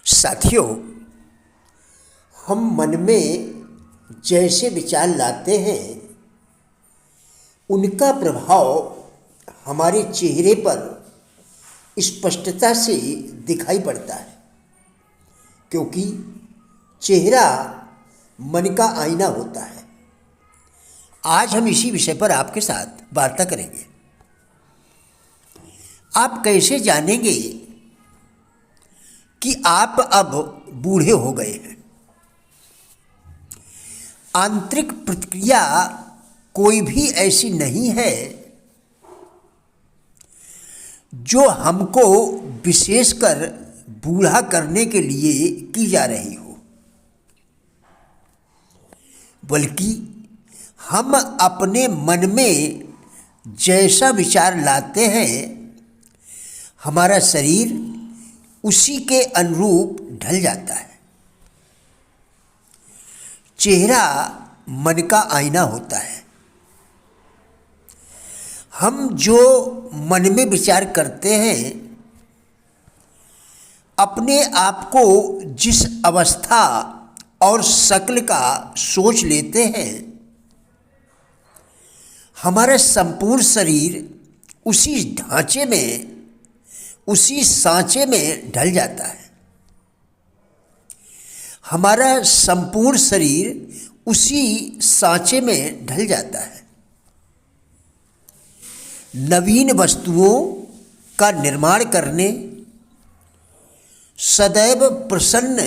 साथियों, हम मन में जैसे विचार लाते हैं उनका प्रभाव हमारे चेहरे पर स्पष्टता से दिखाई पड़ता है, क्योंकि चेहरा मन का आईना होता है। आज हम इसी विषय पर आपके साथ वार्ता करेंगे। आप कैसे जानेंगे कि आप अब बूढ़े हो गए हैं? आंतरिक प्रतिक्रिया कोई भी ऐसी नहीं है जो हमको विशेषकर बूढ़ा करने के लिए की जा रही हो, बल्कि हम अपने मन में जैसा विचार लाते हैं हमारा शरीर उसी के अनुरूप ढल जाता है। चेहरा मन का आईना होता है। हम जो मन में विचार करते हैं, अपने आप को जिस अवस्था और शक्ल का सोच लेते हैं, हमारा संपूर्ण शरीर उसी ढांचे में, उसी सांचे में ढल जाता है। हमारा संपूर्ण शरीर उसी सांचे में ढल जाता है। नवीन वस्तुओं का निर्माण करने, सदैव प्रसन्न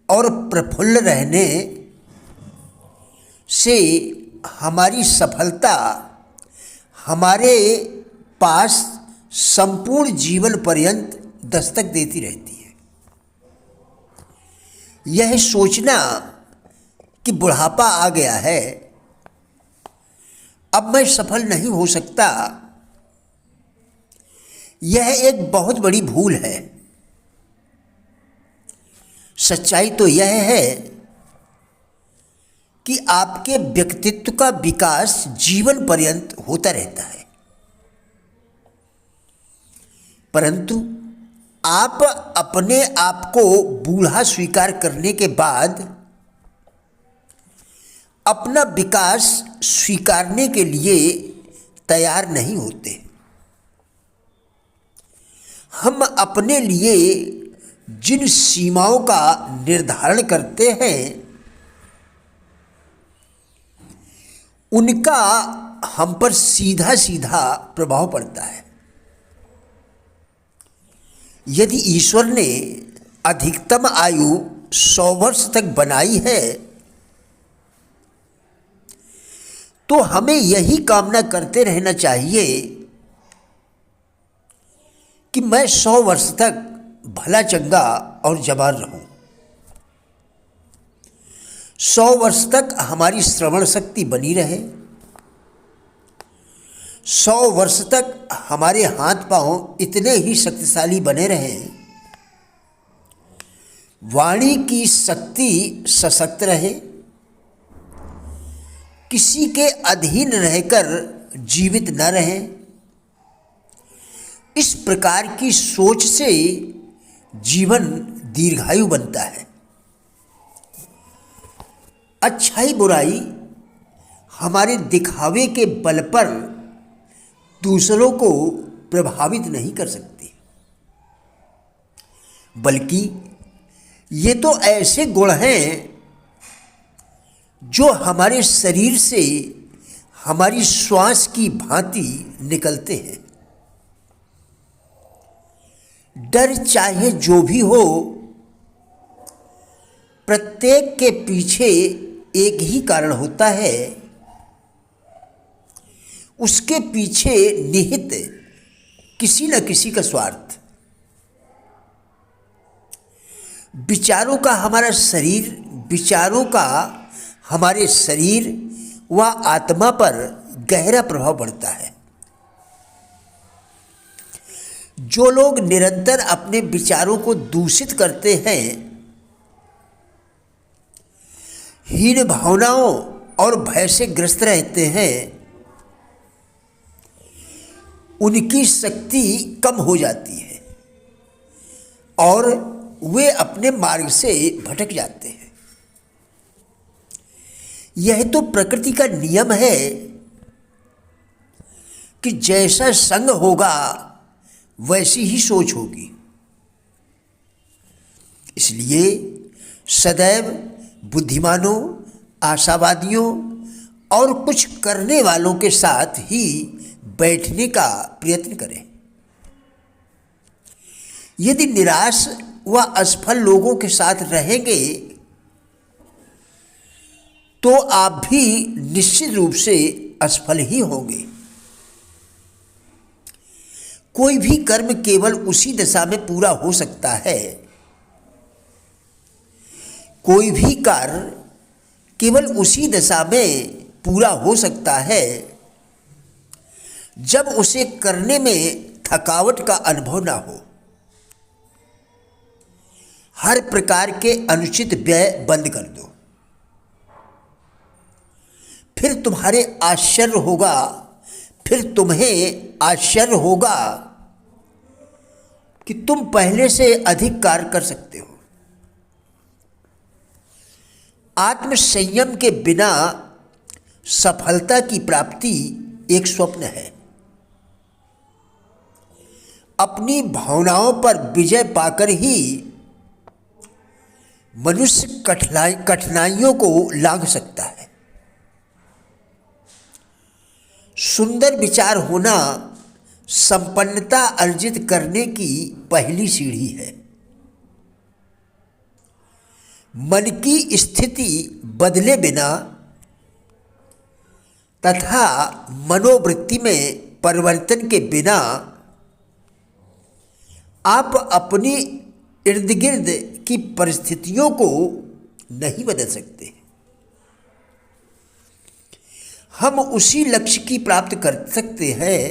और प्रफुल्ल रहने से हमारी सफलता हमारे पास संपूर्ण जीवन पर्यंत दस्तक देती रहती है। यह सोचना कि बुढ़ापा आ गया है, अब मैं सफल नहीं हो सकता, यह एक बहुत बड़ी भूल है। सच्चाई तो यह है कि आपके व्यक्तित्व का विकास जीवन पर्यंत होता रहता है, परंतु आप अपने आप को बूढ़ा स्वीकार करने के बाद अपना विकास स्वीकारने के लिए तैयार नहीं होते। हम अपने लिए जिन सीमाओं का निर्धारण करते हैं, उनका हम पर सीधा सीधा प्रभाव पड़ता है। यदि ईश्वर ने अधिकतम आयु 100 वर्ष तक बनाई है, तो हमें यही कामना करते रहना चाहिए कि मैं 100 वर्ष तक भला चंगा और जवान रहूं। 100 वर्ष तक हमारी श्रवण शक्ति बनी रहे, 100 वर्ष तक हमारे हाथ पांव इतने ही शक्तिशाली बने रहें, वाणी की शक्ति सशक्त रहे, किसी के अधीन रहकर जीवित न रहें। इस प्रकार की सोच से जीवन दीर्घायु बनता है। अच्छाई बुराई हमारे दिखावे के बल पर दूसरों को प्रभावित नहीं कर सकती, बल्कि ये तो ऐसे गुण हैं जो हमारे शरीर से हमारी श्वास की भांति निकलते हैं। डर चाहे जो भी हो, प्रत्येक के पीछे एक ही कारण होता है, उसके पीछे निहित किसी न किसी का स्वार्थ। विचारों का हमारे शरीर व आत्मा पर गहरा प्रभाव पड़ता है। जो लोग निरंतर अपने विचारों को दूषित करते हैं, हीन भावनाओं और भय से ग्रस्त रहते हैं, उनकी शक्ति कम हो जाती है और वे अपने मार्ग से भटक जाते हैं। यह तो प्रकृति का नियम है कि जैसा संग होगा वैसी ही सोच होगी। इसलिए सदैव बुद्धिमानों, आशावादियों और कुछ करने वालों के साथ ही बैठने का प्रयत्न करें। यदि निराश व असफल लोगों के साथ रहेंगे तो आप भी निश्चित रूप से असफल ही होंगे। कोई भी कर्म केवल उसी दशा में पूरा हो सकता है, कोई भी कार्य केवल उसी दशा में पूरा हो सकता है जब उसे करने में थकावट का अनुभव ना हो। हर प्रकार के अनुचित व्यय बंद कर दो, फिर तुम्हें आश्चर्य होगा कि तुम पहले से अधिक कार्य कर सकते हो। आत्मसंयम के बिना सफलता की प्राप्ति एक स्वप्न है। अपनी भावनाओं पर विजय पाकर ही मनुष्य कठिनाइयों को लांघ सकता है। सुंदर विचार होना संपन्नता अर्जित करने की पहली सीढ़ी है। मन की स्थिति बदले बिना तथा मनोवृत्ति में परिवर्तन के बिना आप अपनी इर्द गिर्द की परिस्थितियों को नहीं बदल सकते। हम उसी लक्ष्य की प्राप्त कर सकते हैं,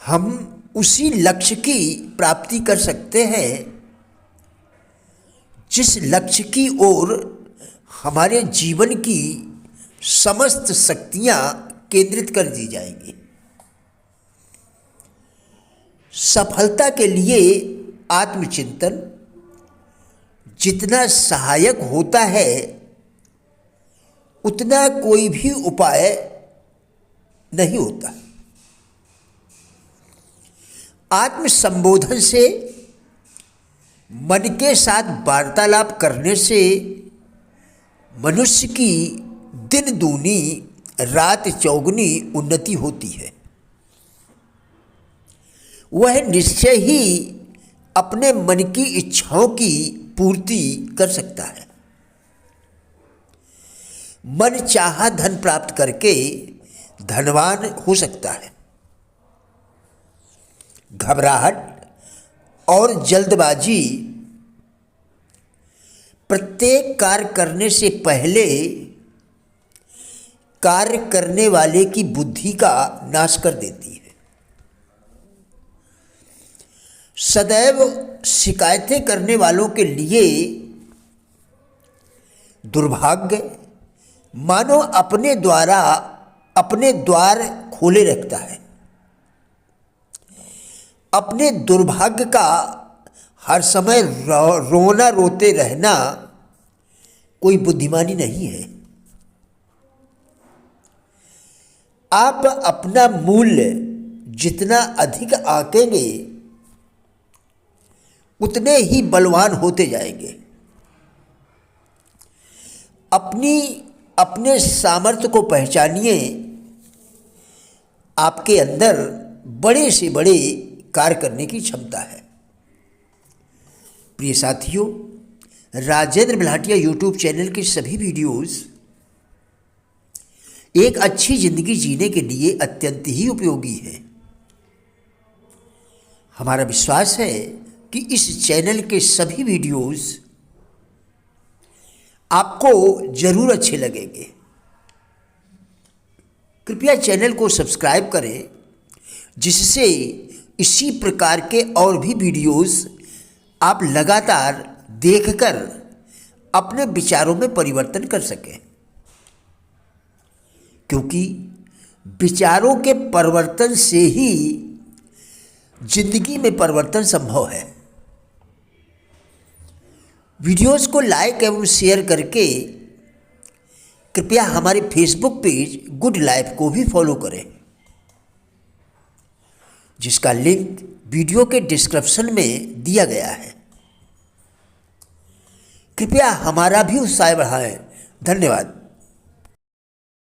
हम उसी लक्ष्य की प्राप्ति कर सकते हैं जिस लक्ष्य की ओर हमारे जीवन की समस्त शक्तियां केंद्रित कर दी जाएंगी। सफलता के लिए आत्मचिंतन जितना सहायक होता है उतना कोई भी उपाय नहीं होता। आत्मसंबोधन से, मन के साथ वार्तालाप करने से मनुष्य की दिन दूनी रात चौगुनी उन्नति होती है। वह निश्चय ही अपने मन की इच्छाओं की पूर्ति कर सकता है। मन चाहा धन प्राप्त करके धनवान हो सकता है। घबराहट और जल्दबाजी प्रत्येक कार्य करने से पहले कार्य करने वाले की बुद्धि का नाश कर देती है। सदैव शिकायतें करने वालों के लिए दुर्भाग्य मानो अपने द्वार खोले रखता है। अपने दुर्भाग्य का हर समय रोना रोते रहना कोई बुद्धिमानी नहीं है। आप अपना मूल्य जितना अधिक आंकेंगे उतने ही बलवान होते जाएंगे। अपने सामर्थ्य को पहचानिए। आपके अंदर बड़े से बड़े कार्य करने की क्षमता है। प्रिय साथियों, राजेंद्र बल्हाटिया यूट्यूब चैनल के सभी वीडियोस एक अच्छी जिंदगी जीने के लिए अत्यंत ही उपयोगी है। हमारा विश्वास है कि इस चैनल के सभी वीडियोस आपको जरूर अच्छे लगेंगे। कृपया चैनल को सब्सक्राइब करें जिससे इसी प्रकार के और भी वीडियोस आप लगातार देखकर अपने विचारों में परिवर्तन कर सकें, क्योंकि विचारों के परिवर्तन से ही जिंदगी में परिवर्तन संभव है। वीडियोस को लाइक एवं शेयर करके कृपया हमारे फेसबुक पेज गुड लाइफ को भी फॉलो करें, जिसका लिंक वीडियो के डिस्क्रिप्शन में दिया गया है। कृपया हमारा भी उत्साह बढ़ाएं। धन्यवाद।